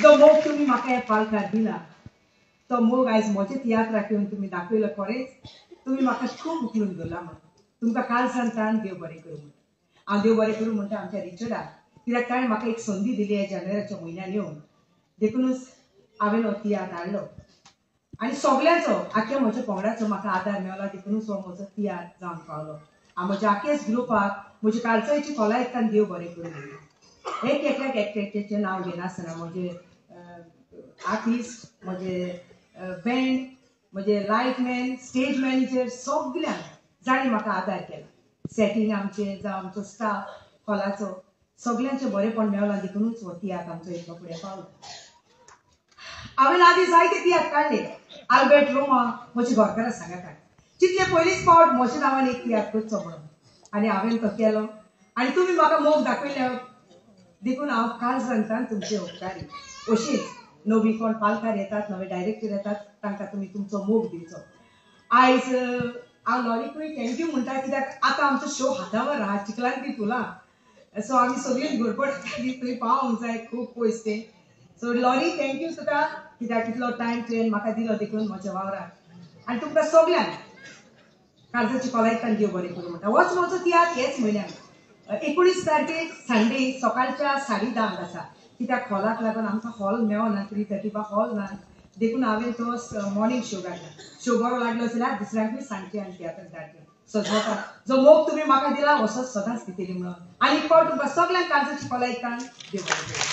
जो मोग तुम्ही म्हाका हे पालकार दिला तो मोग आयज म्हजे तियात्राक येवन तुम्ही दाखयलो खरेंच तुम्ही म्हाका खूब उखलून दवरला म्हणून तुमकां काल सांगता देव बरें करूं म्हणटा हांव देव बरें करूं म्हणटा आमच्या रिचर्डाक कित्याक ताणें म्हाका एक संदी दिली हे जानेवारीच्या म्हयन्यान येवन देखूनच हांवें हो तियात्र हाडलो आनी सगळ्यांचो आख्या म्हज्या पंगडाचो म्हाका आदार मेळ्ळो देखूनच हो म्हजो तियात्र जावन पावलो हांव म्हज्या आख्याच ग्रुपाक म्हज्या कालचायची खोलायेन देव बरें करूं म्हणटा एक एकल्याक एकट्याचें नांव घेनासतना म्हजे आर्टिस्ट म्हजे बँड म्हजे लायटमॅन स्टेज मॅनेजर सगळ्यांक जाणी म्हाका आदार केला सेटींग आमचें जावं आमचो स्टाफ हॉलाचो सगळ्यांचें बरेंपण मेळ्ळां देखूनच हो तियात्र आमचो इतलो फुडें पावलो हांवें आदीं जायते तियात्र काडले आल्बर्ट रोमा म्हज्या घरकाराक सांगता जितले पयलींच फावट म्हज्या नांवान एक तियात्र करचो म्हणून आनी हांवें तो केलो आनी तुमी म्हाका मोग दाखयले देखून हांव काल सांगता तुमचे उपकारी अशीच नवी कोण पालकार येतात नवे डायरेक्टर येतात तांकां तुमी तुमचो मोग दिवचो आयज हांव लॉरीकूय थँक्यू म्हणटा कित्याक आतां आमचो शो हातावर आहा चिखलान ती फुलां सो आमी सगळीं गडबड थंय पावोंक जाय खूब पयस तें सो लॉरी थँक्यू तुका कित्याक इतलो टायम तुवें म्हाका दिलो देखून म्हज्या वावराक आनी तुमकां सगळ्यांक काळजाची खोलायेन देव बरें करूं म्हणटा होच म्हजो तियात्र हेच म्हयन्यान 19 तारखेक संडे सकाळच्या 10:30 आसा कित्याक हॉलाक लागून आमकां हॉल मेळना 3:30 हॉल ना देखून हांवें तो मॉर्निंग शो काडला शो बरो लागलो जाल्यार दुसऱ्यांकूय सांगचें आनी तियात्र धाडचें सजवपाक जो मोग तुमी म्हाका दिला असोच सदांच दितली म्हणून आनी एक फावट तुमकां सगळ्यांक काळजाची खोलायेन देव बरें करूं